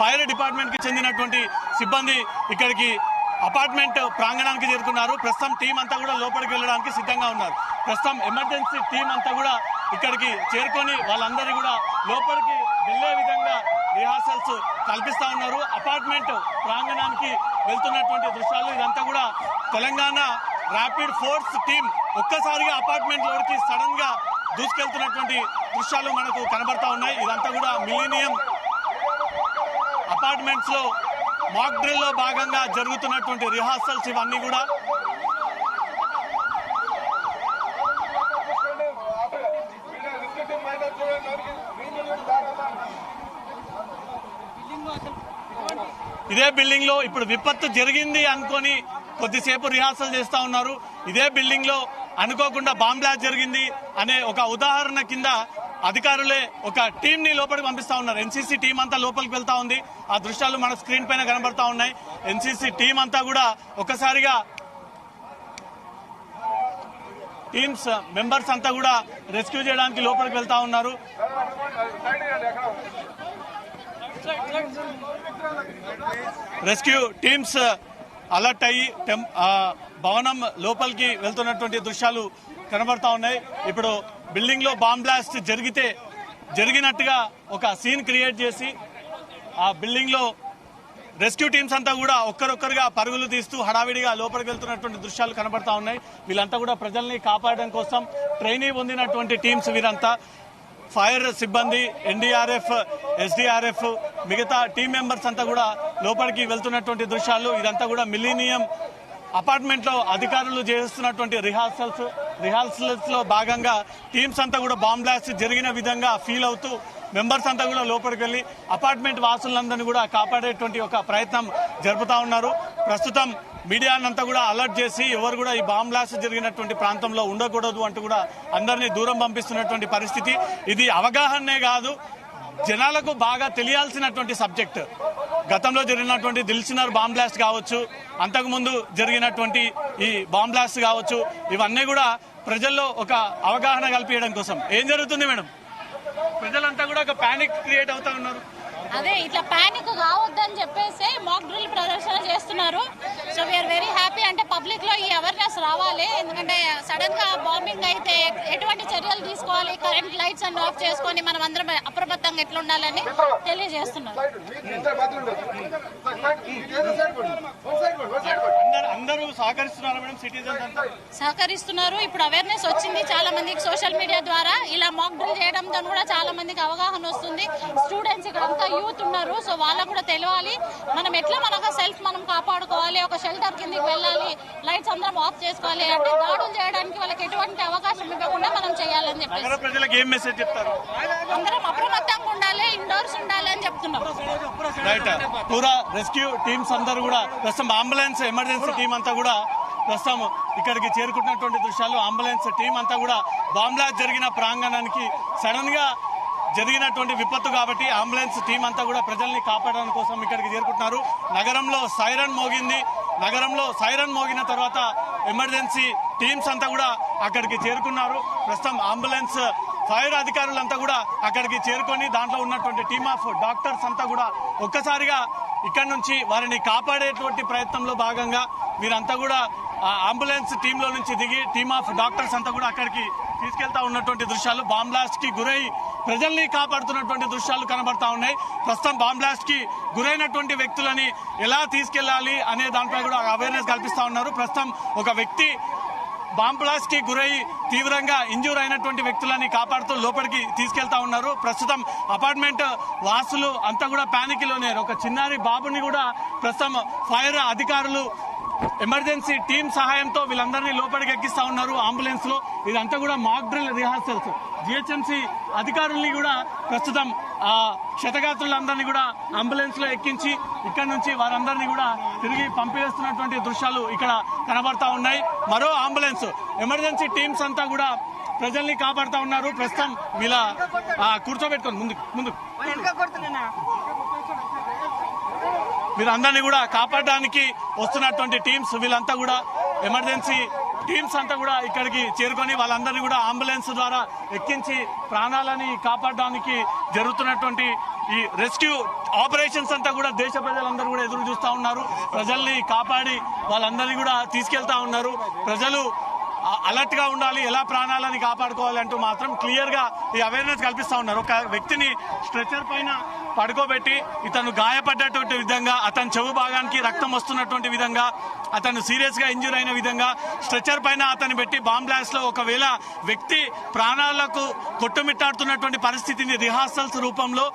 Fire department కి చెందినటువంటి సిబ్బంది ఇక్కడికి అపార్ట్మెంట్ ప్రాంగణానికి చేరుకున్నారు. ప్రస్తుతం టీం అంతా కూడా లోపలికి వెళ్ళడానికి సిద్ధంగా ఉన్నారు. ప్రస్తుతం ఎమర్జెన్సీ టీం అంతా కూడా ఇక్కడికి చేరుకొని వాళ్ళందరినీ కూడా లోపలికి వెళ్లే విధంగా రిహార్సల్స్ కల్పిస్తా ఉన్నారు. అపార్ట్మెంట్ ప్రాంగణానికి వెళ్తున్నటువంటి దృశ్యాలు ఇదంతా కూడా తెలంగాణ ర్యాపిడ్ ఫోర్స్ టీం ఒక్కసారిగా అపార్ట్మెంట్ లోకి సడన్ గా దూసుకెళ్తున్నటువంటి దృశ్యాలు మనకు కనబడతా ఉన్నాయి. ఇదంతా కూడా మిలీనియం అపార్ట్మెంట్స్ లో మాక్ డ్రిల్ లో భాగంగా జరుగుతున్నటువంటి రిహార్సల్స్ ఇవన్నీ కూడా. ఇదే బిల్డింగ్ లో ఇప్పుడు విపత్తు జరిగింది అనుకొని కొద్దిసేపు రిహార్సల్ చేస్తా ఉన్నారు. ఇదే బిల్డింగ్ లో అనుకోకుండా బాంబ్ బ్లాస్ట్ జరిగింది అనే ఒక ఉదాహరణ కింద అధికారులే ఒక టీం ని లోపలికి పంపిస్తా ఉన్నారు. ఎన్సీసీ టీం అంతా లోపలికి వెళ్తా ఉంది. ఆ దృశ్యాలు మన స్క్రీన్ పైన కనబడతా ఉన్నాయి. ఎన్సీసీ టీం అంతా కూడా ఒకసారిగా టీమ్స్ మెంబర్స్ అంతా కూడా రెస్క్యూ చేయడానికి లోపలికి వెళ్తా ఉన్నారు. రెస్క్యూ టీమ్స్ అలర్ట్ అయ్యి భవనం లోపలికి వెళ్తున్నటువంటి దృశ్యాలు కనబడతా ఉన్నాయి. ఇప్పుడు బిల్డింగ్ లో బాంబ్ బ్లాస్ట్ జరిగినట్టుగా ఒక సీన్ క్రియేట్ చేసి ఆ బిల్డింగ్ లో రెస్క్యూ టీమ్స్ అంతా కూడా ఒక్కరొక్కరుగా పరుగులు తీస్తూ హడావిడిగా లోపలికి వెళ్తున్నటువంటి దృశ్యాలు కనబడతా ఉన్నాయి. వీళ్ళంతా కూడా ప్రజల్ని కాపాడడం కోసం ట్రైనీ పొందినటువంటి టీమ్స్ వీరంతా. ఫైర్ సిబ్బంది, ఎన్డీఆర్ఎఫ్, ఎస్డీఆర్ఎఫ్, మిగతా టీం మెంబర్స్ అంతా కూడా లోపలికి వెళ్తున్నటువంటి దృశ్యాలు. ఇదంతా కూడా మిలీనియం అపార్ట్మెంట్ లో అధికారులు చేస్తున్నటువంటి రిహార్సల్స్ లో భాగంగా టీమ్స్ అంతా కూడా బాంబ్ బ్లాస్ట్ జరిగిన విధంగా ఫీల్ అవుతూ మెంబర్స్ అంతా కూడా లోపలికి వెళ్లి అపార్ట్మెంట్ వాసులందరినీ కూడా కాపాడేటువంటి ఒక ప్రయత్నం జరుపుతా ఉన్నారు. ప్రస్తుతం మీడియానంతా కూడా అలర్ట్ చేసి ఎవరు కూడా ఈ బాంబ్ బ్లాస్ట్ జరిగినటువంటి ప్రాంతంలో ఉండకూడదు అంటూ కూడా అందరినీ దూరం పంపిస్తున్నటువంటి పరిస్థితి. ఇది అవగాహనే కాదు, జనాలకు బాగా తెలియాల్సినటువంటి సబ్జెక్ట్. గతంలో జరిగినటువంటి దిల్సుఖ్నగర్ బాంబ్ బ్లాస్ట్ కావచ్చు, అంతకుముందు జరిగినటువంటి ఈ బాంబ్ బ్లాస్ట్ కావచ్చు, ఇవన్నీ కూడా ప్రజల్లో ఒక అవగాహన కల్పించడం కోసం. ఏం జరుగుతుంది మేడం? ప్రజలంతా కూడా ఒక పానిక్ క్రియేట్ అవుతా ఉన్నారు. అదే ఇట్లా పానిక్ కావద్దని చెప్పేసి మాక్ డ్రిల్ ప్రదర్శన చేస్తున్నారు. So we are very happy. అంటే పబ్లిక్ లో ఈ అవేర్నెస్ రావాలి. ఎందుకంటే సడన్ గా బాంబింగ్ అయితే ఎటువంటి చర్యలు తీసుకోవాలి, కరెంట్ లైట్స్ అన్ని ఆఫ్ చేసుకొని మనం అందరం అప్రమత్తంగా ఎట్లా ఉండాలని తెలియజేస్తున్నారు. అందరూ సహకరిస్తున్నారు మేడం, సిటిజన్స్ అంతా సహకరిస్తున్నారు. ఇప్పుడు అవేర్నెస్ వచ్చింది చాలా మందికి సోషల్ మీడియా ద్వారా. ఇలా మాక్ డ్రిల్ చేయడంతో కూడా చాలా మందికి అవగాహన వస్తుంది. స్టూడెంట్స్ ఇక్కడ అంతా యూత్ ఉన్నారు. సో వాళ్ళకు కూడా తెలియాలి మనం ఎట్లా మనకు సెల్ఫ్ మనం కాపాడుకోవాలి, ఒక షెల్టర్ కిందకి వెళ్ళాలి, లైట్స్ అందరం ఆఫ్ చేసుకోవాలి. అంటే దాడులు చేయడానికి వాళ్ళకి ఎటువంటి అవకాశం ఇవ్వకుండా మనం చేయాలని చెప్పేసి ప్రజలకు ఏం మెసేజ్ చెప్తారు? అందరం అప్రమత్తంగా ఉండాలి, ఇండోర్స్ ఉండాలి అని చెప్తున్నాం. రైట్. పూరా రెస్క్యూ టీమ్స్ అందరూ కూడా ప్రస్తుతం అంబులెన్స్ ఎమర్జెన్సీ టీం అంతా కూడా ప్రస్తుతం ఇక్కడికి చేరుకుంటున్నటువంటి దృశ్యాలు. అంబులెన్స్ టీం అంతా కూడా బాంబ్ బ్లాస్ట్ జరిగిన ప్రాంగణానికి సడన్ గా జరిగినటువంటి విపత్తు కాబట్టి అంబులెన్స్ టీం అంతా కూడా ప్రజల్ని కాపాడడం కోసం ఇక్కడికి చేరుకుంటున్నారు. నగరంలో సైరన్ మోగింది. నగరంలో సైరన్ మోగిన తర్వాత ఎమర్జెన్సీ టీమ్స్ అంతా కూడా అక్కడికి చేరుకున్నారు. ప్రస్తుతం అంబులెన్స్ ఫైర్ అధికారులంతా కూడా అక్కడికి చేరుకొని దాంట్లో ఉన్నటువంటి టీమ్ ఆఫ్ డాక్టర్స్ అంతా కూడా ఒక్కసారిగా ఇక్కడి నుంచి వారిని కాపాడేటువంటి ప్రయత్నంలో భాగంగా వీరంతా కూడా అంబులెన్స్ టీంలో నుంచి దిగి టీమ్ ఆఫ్ డాక్టర్స్ అంతా కూడా అక్కడికి తీసుకెళ్తా ఉన్నటువంటి దృశ్యాలు. బాంబ్ బ్లాస్ట్ కి గురై ప్రజల్ని కాపాడుతున్నటువంటి దృశ్యాలు కనబడతా ఉన్నాయి. ప్రస్తుతం బాంబ్ బ్లాస్ట్ కి గురైనటువంటి వ్యక్తులని ఎలా తీసుకెళ్లాలి అనే దానిపై కూడా అవేర్నెస్ కల్పిస్తా ఉన్నారు. ప్రస్తుతం ఒక వ్యక్తి బాంబ్ బ్లాస్ట్ కి గురై తీవ్రంగా ఇంజూర్ అయినటువంటి వ్యక్తులని కాపాడుతూ లోపలికి తీసుకెళ్తా ఉన్నారు. ప్రస్తుతం అపార్ట్మెంట్ వాసులు అంతా కూడా పానిక్ లోనే. ఒక చిన్నారి బాబుని కూడా ప్రస్తుతం ఫైర్ అధికారులు ఎమర్జెన్సీ టీం సహాయంతో వీళ్ళందరినీ లోపలికి ఎక్కిస్తా ఉన్నారు అంబులెన్స్ లో. ఇదంతా కూడా మాక్ డ్రిల్ రిహార్సల్స్. జిహెచ్ఎంసీ అధికారుల్ని కూడా ప్రస్తుతం ఆ క్షతగాత్రులందరినీ కూడా అంబులెన్స్ లో ఎక్కించి ఇక్కడ నుంచి వారందరినీ కూడా తిరిగి పంపివేస్తున్నటువంటి దృశ్యాలు ఇక్కడ కనబడతా ఉన్నాయి. మరో అంబులెన్స్ ఎమర్జెన్సీ టీమ్స్ అంతా కూడా ప్రజల్ని కాపాడుతా ఉన్నారు. ప్రస్తుతం వీళ్ళ కూర్చోబెట్టుకొని ముందు వీరందరినీ కూడా కాపాడడానికి వస్తున్నటువంటి టీమ్స్ వీళ్ళంతా కూడా ఎమర్జెన్సీ టీమ్స్ అంతా కూడా ఇక్కడికి చేరుకొని వాళ్ళందరినీ కూడా అంబులెన్స్ ద్వారా ఎక్కించి ప్రాణాలని కాపాడడానికి జరుగుతున్నటువంటి ఈ రెస్క్యూ ఆపరేషన్స్ అంతా కూడా దేశ ప్రజలందరూ కూడా ఎదురు చూస్తూ ఉన్నారు. ప్రజల్ని కాపాడి వాళ్ళందరినీ కూడా తీసుకెళ్తా ఉన్నారు. ప్రజలు అలర్ట్ గా ఉండాలి, ఎలా ప్రాణాలని కాపాడుకోవాలి అంటూ మాత్రం క్లియర్ గా ఈ అవేర్నెస్ కల్పిస్తా ఉన్నారు. ఒక వ్యక్తిని స్ట్రెచర్ పైన పడుకోబెట్టి ఇతను గాయపడ్డటువంటి విధంగా, అతని చెవు భాగానికి రక్తం వస్తున్నటువంటి విధంగా, అతను సీరియస్ గా ఇంజూర్ అయిన విధంగా స్ట్రెచర్ పైన అతను పెట్టి బాంబ్ బ్లాస్ట్ లో ఒకవేళ వ్యక్తి ప్రాణాలకు కొట్టుమిట్టాడుతున్నటువంటి పరిస్థితిని రిహార్సల్స్ రూపంలో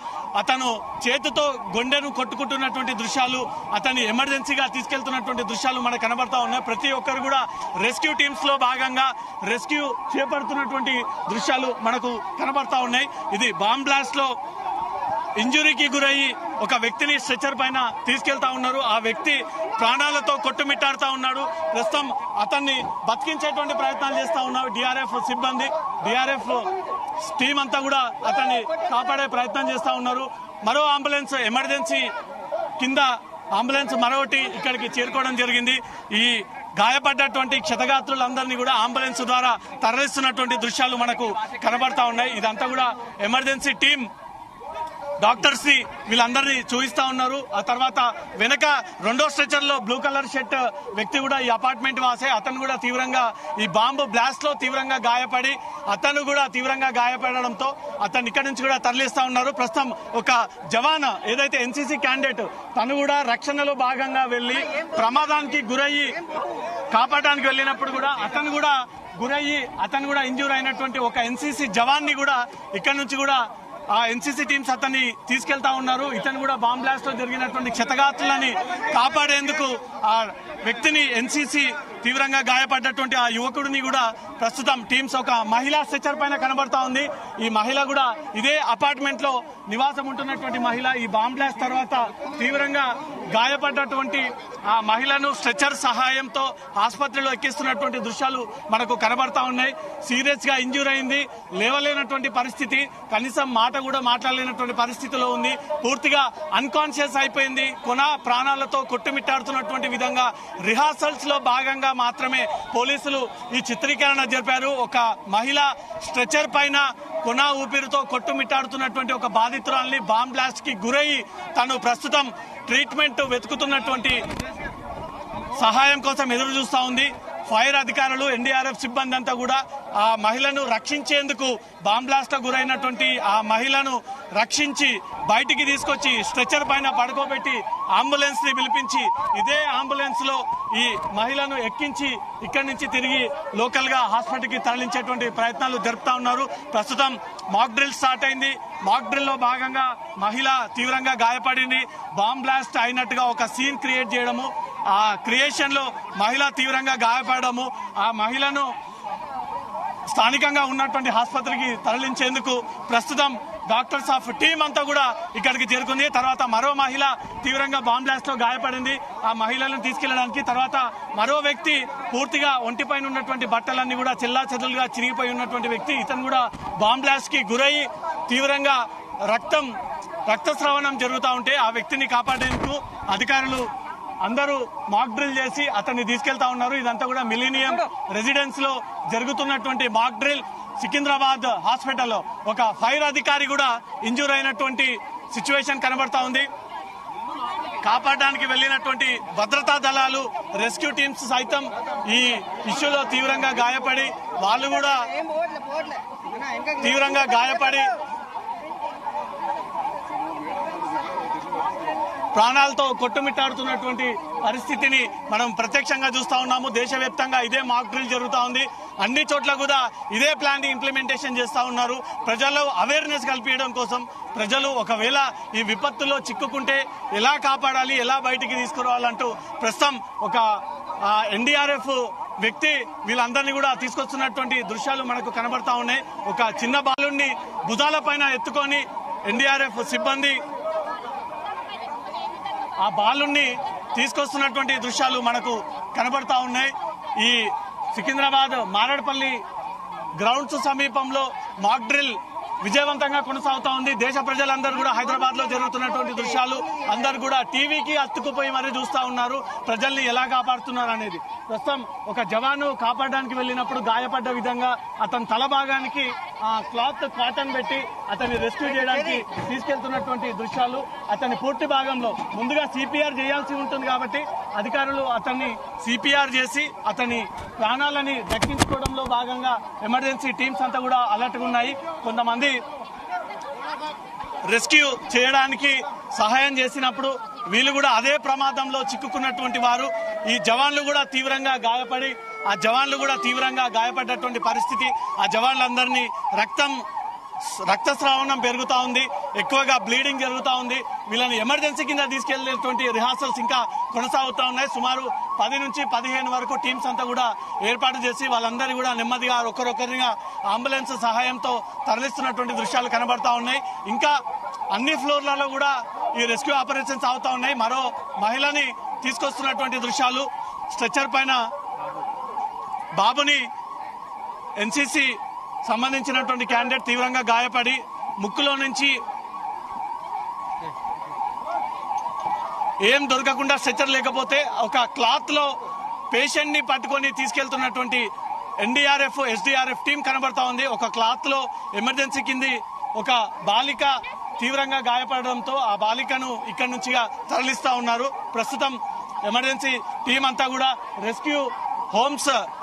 అతను చేతితో గుండెను కొట్టుకుంటున్నటువంటి దృశ్యాలు, అతన్ని ఎమర్జెన్సీగా తీసుకెళ్తున్నటువంటి దృశ్యాలు మనకు కనబడతా ఉన్నాయి. ప్రతి ఒక్కరు కూడా రెస్క్యూ టీమ్స్ లో భాగంగా రెస్క్యూ చేపడుతున్నటువంటి దృశ్యాలు మనకు కనబడతా ఉన్నాయి. ఇది బాంబ్ బ్లాస్ట్ లో ఇంజురీకి గురయ్యి ఒక వ్యక్తిని స్ట్రెచర్ పైన తీసుకెళ్తా ఉన్నారు. ఆ వ్యక్తి ప్రాణాలతో కొట్టుమిట్టాడుతా ఉన్నాడు. ప్రస్తుతం అతన్ని బతికించేటువంటి ప్రయత్నాలు చేస్తా ఉన్నారు డిఆర్ఎఫ్ సిబ్బంది. డిఆర్ఎఫ్ టీం అంతా కూడా అతన్ని కాపాడే ప్రయత్నం చేస్తా ఉన్నారు. మరో అంబులెన్స్ ఎమర్జెన్సీ కింద అంబులెన్స్ మరొకటి ఇక్కడికి చేరుకోవడం జరిగింది. ఈ గాయపడ్డటువంటి క్షతగాత్రులందరినీ కూడా అంబులెన్స్ ద్వారా తరలిస్తున్నటువంటి దృశ్యాలు మనకు కనబడతా ఉన్నాయి. ఇదంతా కూడా ఎమర్జెన్సీ టీం డాక్టర్స్ ని వీళ్ళందరినీ చూపిస్తా ఉన్నారు. ఆ తర్వాత వెనక రెండో స్ట్రెచర్ లో బ్లూ కలర్ షర్ట్ వ్యక్తి కూడా ఈ అపార్ట్మెంట్ వాసే. అతను కూడా తీవ్రంగా ఈ బాంబు బ్లాస్ట్ లో తీవ్రంగా గాయపడి అతను కూడా తీవ్రంగా గాయపడడంతో అతను ఇక్కడి నుంచి కూడా తరలిస్తా ఉన్నారు. ప్రస్తుతం ఒక జవాన్ ఏదైతే ఎన్సీసీ క్యాండిడేట్ తను కూడా రక్షణలో భాగంగా వెళ్లి ప్రమాదానికి గురయ్యి కాపాడడానికి వెళ్ళినప్పుడు కూడా అతను కూడా ఇంజూర్ అయినటువంటి ఒక ఎన్సీసీ జవాన్ ని కూడా ఇక్కడ నుంచి కూడా ఆ ఎన్సీసీ టీమ్స్ అతన్ని తీసుకెళ్తా ఉన్నారు. ఇతను కూడా బాంబ్ బ్లాస్ట్ లో జరిగినటువంటి క్షతగాత్రులని కాపాడేందుకు ఆ వ్యక్తిని ఎన్సీసీ తీవ్రంగా గాయపడ్డటువంటి ఆ యువకుడిని కూడా ప్రస్తుతం టీమ్స్ ఒక మహిళా స్ట్రెచర్ పైన కనబడతా ఉంది. ఈ మహిళ కూడా ఇదే అపార్ట్మెంట్ లో నివాసం ఉంటున్నటువంటి మహిళ. ఈ బాంబ్ బ్లాస్ట్ తర్వాత తీవ్రంగా గాయపడ్డటువంటి ఆ మహిళను స్ట్రెచర్ సహాయంతో ఆసుపత్రిలో ఎక్కిస్తున్నటువంటి దృశ్యాలు మనకు కనబడతా ఉన్నాయి. సీరియస్ గా ఇంజూర్ అయింది, లేవలేనటువంటి పరిస్థితి, కనీసం మాట కూడా మాట్లాడలేనటువంటి పరిస్థితిలో ఉంది. పూర్తిగా అన్కాన్షియస్ అయిపోయింది. ప్రాణాలతో కొట్టుమిట్టాడుతున్నటువంటి విధంగా రిహార్సల్స్ లో భాగంగా మాత్రమే పోలీసులు ఈ చిత్రీకరణ జరిపారు. ఒక మహిళ స్ట్రెచర్ పైన ఊపిరితో కొట్టుమిట్టాడుతున్నటువంటి ఒక బాధితురాల్ని బాంబ్ బ్లాస్ట్ కి గురయ్యి తను ప్రస్తుతం ట్రీట్మెంట్ వెతుకుతున్నటువంటి సహాయం కోసం ఎదురు చూస్తా ఉంది. ఫైర్ అధికారులు, ఎన్డీఆర్ఎఫ్ సిబ్బంది అంతా కూడా ఆ మహిళను రక్షించేందుకు బాంబ్ బ్లాస్ట్ గురైనటువంటి ఆ మహిళను రక్షించి బయటికి తీసుకొచ్చి స్ట్రెచర్ పైన పడుకోబెట్టి అంబులెన్స్ ని పిలిపించి ఇదే అంబులెన్స్ లో ఈ మహిళను ఎక్కించి ఇక్కడి నుంచి తిరిగి లోకల్ గా హాస్పిటల్ కి తరలించేటువంటి ప్రయత్నాలు జరుపుతా ఉన్నారు. ప్రస్తుతం మాక్ డ్రిల్ స్టార్ట్ అయింది. మాక్ డ్రిల్ లో భాగంగా మహిళ తీవ్రంగా గాయపడింది. బాంబ్ బ్లాస్ట్ అయినట్టుగా ఒక సీన్ క్రియేట్ చేయడము, ఆ క్రియేషన్ లో మహిళ తీవ్రంగా గాయపడము, ఆ మహిళను స్థానికంగా ఉన్నటువంటి ఆసుపత్రికి తరలించేందుకు ప్రస్తుతం డాక్టర్స్ ఆఫ్ టీం అంతా కూడా ఇక్కడికి చేరుకుంది. తర్వాత మరో మహిళ తీవ్రంగా బాంబ్ బ్లాస్ట్ లో గాయపడింది. ఆ మహిళలను తీసుకెళ్లడానికి తర్వాత మరో వ్యక్తి పూర్తిగా ఒంటిపైన ఉన్నటువంటి బట్టలన్నీ కూడా చెల్లాచెదులుగా చిరిగిపోయి ఉన్నటువంటి వ్యక్తి, ఇతను కూడా బాంబ్ బ్లాస్ట్ కి గురయ్యి తీవ్రంగా రక్తస్రావణం జరుగుతూ ఉంటే ఆ వ్యక్తిని కాపాడేందుకు అధికారులు అందరూ మాక్ డ్రిల్ చేసి అతన్ని తీసుకెళ్తా ఉన్నారు. ఇదంతా కూడా మిలీనియం రెసిడెన్స్ లో జరుగుతున్నటువంటి మాక్ డ్రిల్. సికింద్రాబాద్ హాస్పిటల్లో ఒక ఫైర్ అధికారి కూడా ఇంజూర్ అయినటువంటి సిచ్యువేషన్ కనబడతా ఉంది. కాపాడడానికి వెళ్లినటువంటి భద్రతా దళాలు, రెస్క్యూ టీమ్స్ సైతం ఈ ఇష్యూలో తీవ్రంగా గాయపడి వాళ్ళు కూడా తీవ్రంగా గాయపడి ప్రాణాలతో కొట్టుమిట్టాడుతున్నటువంటి పరిస్థితిని మనం ప్రత్యక్షంగా చూస్తా ఉన్నాము. దేశవ్యాప్తంగా ఇదే మాక్ డ్రిల్ జరుగుతూ ఉంది. అన్ని చోట్ల కూడా ఇదే ప్లాన్ ఇంప్లిమెంటేషన్ చేస్తా ఉన్నారు. ప్రజల్లో అవేర్నెస్ కల్పించడం కోసం, ప్రజలు ఒకవేళ ఈ విపత్తులో చిక్కుకుంటే ఎలా కాపాడాలి, ఎలా బయటికి తీసుకురావాలంటూ ప్రస్తుతం ఒక ఎన్డీఆర్ఎఫ్ వ్యక్తి వీళ్ళందరినీ కూడా తీసుకొస్తున్నటువంటి దృశ్యాలు మనకు కనబడతా ఉన్నాయి. ఒక చిన్న బాలుడిని భుజాల పైన ఎత్తుకొని ఎన్డీఆర్ఎఫ్ సిబ్బంది ఆ బాలుని తీసుకొస్తున్నటువంటి దృశ్యాలు మనకు కనబడతా ఉన్నాయి. ఈ సికింద్రాబాద్ మారేడుపల్లి గ్రౌండ్స్ సమీపంలో మాక్ డ్రిల్ విజయవంతంగా కొనసాగుతా ఉంది. దేశ ప్రజలందరూ కూడా హైదరాబాద్ లో జరుగుతున్నటువంటి దృశ్యాలు అందరూ కూడా టీవీకి అతుక్కుపోయి మరీ చూస్తా ఉన్నారు, ప్రజల్ని ఎలా కాపాడుతున్నారు అనేది. ప్రస్తుతం ఒక జవాను కాపాడడానికి వెళ్ళినప్పుడు గాయపడ్డ విధంగా అతని తల భాగానికి క్లాత్ కాటన్ పెట్టి అతన్ని రెస్క్యూ చేయడానికి తీసుకెళ్తున్నటువంటి దృశ్యాలు. అతన్ని పూర్తి భాగంలో ముందుగా సిపిఆర్ చేయాల్సి ఉంటుంది కాబట్టి అధికారులు అతన్ని సిపిఆర్ చేసి అతని ప్రాణాలని దక్కించుకోవడంలో భాగంగా ఎమర్జెన్సీ టీమ్స్ అంతా కూడా అలర్ట్గా ఉన్నాయి. కొంతమంది రెస్క్యూ చేయడానికి సహాయం చేసినప్పుడు వీళ్ళు కూడా అదే ప్రమాదంలో చిక్కుకున్నటువంటి వారు. ఈ జవాన్లు కూడా తీవ్రంగా గాయపడి గాయపడ్డటువంటి పరిస్థితి. ఆ జవాన్లందరినీ రక్తస్రావణం పెరుగుతూ ఉంది, ఎక్కువగా బ్లీడింగ్ జరుగుతూ ఉంది. వీళ్ళని ఎమర్జెన్సీ కింద తీసుకెళ్లేటువంటి రిహార్సల్స్ ఇంకా కొనసాగుతూ ఉన్నాయి. సుమారు 10 నుంచి 15 వరకు టీమ్స్ అంతా కూడా ఏర్పాటు చేసి వాళ్ళందరినీ కూడా నెమ్మదిగా ఒక్కరొక్కరిగా అంబులెన్స్ సహాయంతో తరలిస్తున్నటువంటి దృశ్యాలు కనబడతా ఉన్నాయి. ఇంకా అన్ని ఫ్లోర్లలో కూడా ఈ రెస్క్యూ ఆపరేషన్స్ అవుతా ఉన్నాయి. మరో మహిళని తీసుకొస్తున్నటువంటి దృశ్యాలు. స్ట్రెచ్చర్ పైన బాబుని ఎన్సీసీ సంబంధించినటువంటి క్యాండిడేట్ తీవ్రంగా గాయపడి ముక్కులో నుంచి ఏం దొరకకుండా స్ట్రెచ్చర్ లేకపోతే ఒక క్లాత్ లో పేషెంట్ ని పట్టుకొని తీసుకెళ్తున్నటువంటి ఎన్డీఆర్ఎఫ్ ఎస్డీఆర్ఎఫ్ టీం కనబడతా ఉంది. ఒక క్లాత్ లో ఎమర్జెన్సీ కింది ఒక బాలిక తీవ్రంగా గాయపడడంతో ఆ బాలికను ఇక్కడి నుంచి తరలిస్తా ఉన్నారు. ప్రస్తుతం ఎమర్జెన్సీ టీం అంతా కూడా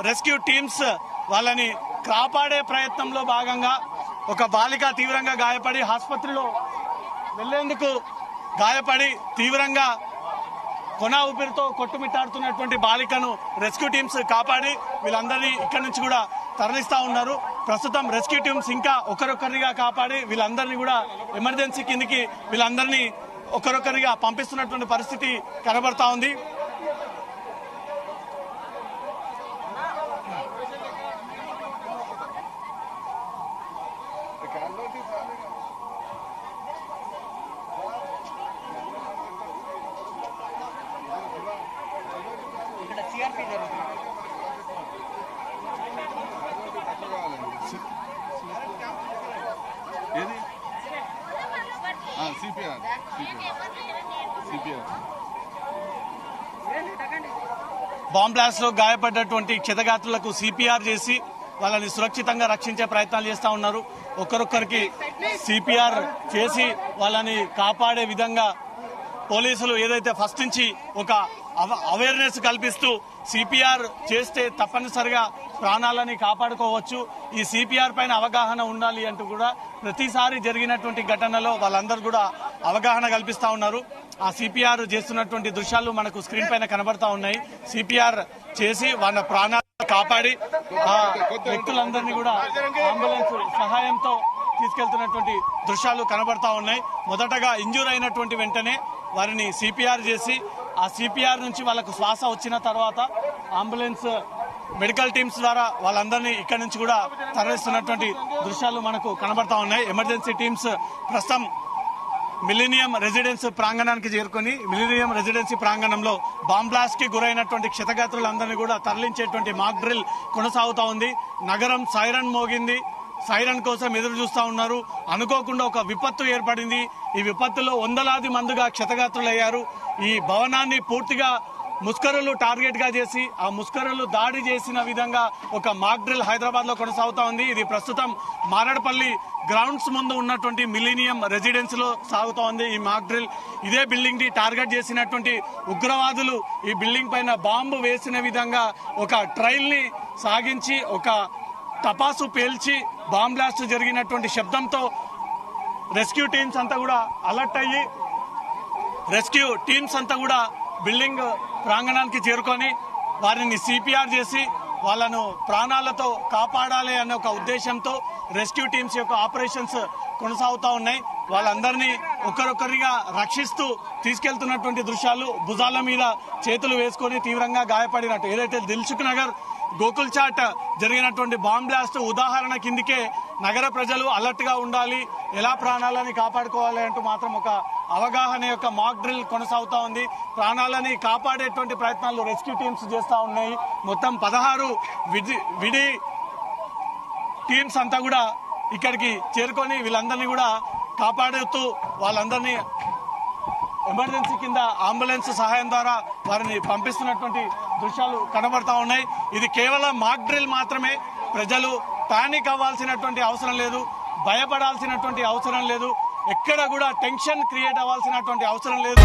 రెస్క్యూ టీమ్స్ వాళ్ళని కాపాడే ప్రయత్నంలో భాగంగా ఒక బాలిక తీవ్రంగా గాయపడి ఆసుపత్రిలో వెళ్లేందుకు గాయపడి తీవ్రంగా కొన ఊపిరితో కొట్టుమిట్టాడుతున్నటువంటి బాలికను రెస్క్యూ టీమ్స్ కాపాడి వీళ్ళందరినీ ఇక్కడి నుంచి కూడా తరలిస్తా ఉన్నారు. ప్రస్తుతం రెస్క్యూ టీమ్స్ ఇంకా ఒకరొకరిగా కాపాడి వీళ్ళందరినీ కూడా ఎమర్జెన్సీ కిందికి వీళ్ళందరినీ ఒకరొకరిగా పంపిస్తున్నటువంటి పరిస్థితి కనబడతా ఉంది. బాంబ్ బ్లాస్ట్ లో గాయపడ్డటువంటి క్షతగాత్రులకు సిపిఆర్ చేసి వాళ్ళని సురక్షితంగా రక్షించే ప్రయత్నాలు చేస్తా ఉన్నారు. ఒక్కరొక్కరికి సిపిఆర్ చేసి వాళ్ళని కాపాడే విధంగా పోలీసులు ఏదైతే ఫస్ట్ నుంచి ఒక అవేర్నెస్ కల్పిస్తూ సిపిఆర్ చేస్తే తప్పనిసరిగా ప్రాణాలని కాపాడుకోవచ్చు, ఈ సిపిఆర్ పైన అవగాహన ఉండాలి అంటూ కూడా ప్రతిసారి జరిగినటువంటి ఘటనలో వాళ్ళందరూ కూడా అవగాహన కల్పిస్తా ఉన్నారు. ఆ సిపిఆర్ చేస్తున్నటువంటి దృశ్యాలు మనకు స్క్రీన్ పైన కనబడతా ఉన్నాయి. సిపిఆర్ చేసి వాళ్ళ ప్రాణాలను కాపాడి ఆ వ్యక్తులందరినీ కూడా అంబులెన్స్ సహాయంతో తీసుకెళ్తున్నటువంటి దృశ్యాలు కనబడతా ఉన్నాయి. మొదటగా ఇంజూర్ అయినటువంటి వెంటనే వారిని సిపిఆర్ చేసి ఆ సిపిఆర్ నుంచి వాళ్ళకు శ్వాస వచ్చిన తర్వాత అంబులెన్స్ మెడికల్ టీమ్స్ ద్వారా వాళ్ళందరినీ ఇక్కడి నుంచి కూడా తరలిస్తున్నటువంటి దృశ్యాలు మనకు కనబడతా ఉన్నాయి. ఎమర్జెన్సీ టీమ్స్ ప్రస్తుతం మిలీనియం రెసిడెన్స్ ప్రాంగణానికి చేరుకుని మిలీనియం రెసిడెన్సీ ప్రాంగణంలో బాంబ్ బ్లాస్ట్ కి గురైనటువంటి క్షతగాత్రులందరినీ కూడా తరలించేటువంటి మాక్ డ్రిల్ కొనసాగుతా ఉంది. నగరం సైరన్ మోగింది, సైరన్ కోసం ఎదురు చూస్తా ఉన్నారు. అనుకోకుండా ఒక విపత్తు ఏర్పడింది. ఈ విపత్తులో వందలాది మందిగా క్షతగాత్రులయ్యారు. ఈ భవనాన్ని పూర్తిగా ముస్కరులు టార్గెట్ గా చేసి ఆ ముస్కరులు దాడి చేసిన విధంగా ఒక మాక్ డ్రిల్ హైదరాబాద్ లో కొనసాగుతా ఉంది. ఇది ప్రస్తుతం మారడపల్లి గ్రౌండ్స్ ముందు ఉన్నటువంటి మిలీనియం రెసిడెన్స్ లో సాగుతా ఉంది ఈ మాక్ డ్రిల్. ఇదే బిల్డింగ్ ని టార్గెట్ చేసినటువంటి ఉగ్రవాదులు ఈ బిల్డింగ్ పైన బాంబు వేసిన విధంగా ఒక ట్రైల్ ని సాగించి ఒక టపాసు పేల్చి బాంబ్ బ్లాస్ట్ జరిగినటువంటి శబ్దంతో రెస్క్యూ టీమ్స్ అంతా కూడా అలర్ట్ అయ్యి రెస్క్యూ టీమ్స్ అంతా కూడా బిల్డింగ్ ప్రాంగణానికి చేరుకొని వారిని సిపిఆర్ చేసి వాళ్ళను ప్రాణాలతో కాపాడాలి అనే ఒక ఉద్దేశంతో రెస్క్యూ టీమ్స్ యొక్క ఆపరేషన్స్ కొనసాగుతా ఉన్నాయి. వాళ్ళందరినీ ఒకరొకరిగా రక్షిస్తూ తీసుకెళ్తున్నటువంటి దృశ్యాలు. భుజాల మీద చేతులు వేసుకొని తీవ్రంగా గాయపడినట్టు ఏదైతే దిల్సుఖ్ నగర్ గోకుల్ చాట్ జరిగినటువంటి బాంబ్ బ్లాస్ట్ ఉదాహరణ కిందికే నగర ప్రజలు అలర్ట్ గా ఉండాలి, ఎలా ప్రాణాలని కాపాడుకోవాలి అంటూ మాత్రం ఒక అవగాహన యొక్క మాక్ డ్రిల్ కొనసాగుతా ఉంది. ప్రాణాలని కాపాడేటువంటి ప్రయత్నాలు రెస్క్యూ టీమ్స్ చేస్తా ఉన్నాయి. మొత్తం 16 విడి టీమ్స్ అంతా కూడా ఇక్కడికి చేరుకొని వీళ్ళందరినీ కూడా కాపాడుతూ వాళ్ళందరినీ ఎమర్జెన్సీ కింద అంబులెన్స్ సహాయం ద్వారా వారిని పంపిస్తున్నటువంటి దృశ్యాలు కనబడతా ఉన్నాయి. ఇది కేవలం మాక్ డ్రిల్ మాత్రమే. ప్రజలు పానిక్ అవ్వాల్సినటువంటి అవసరం లేదు, భయపడాల్సినటువంటి అవసరం లేదు, ఎక్కడ కూడా టెన్షన్ క్రియేట్ అవ్వాల్సినటువంటి అవసరం లేదు.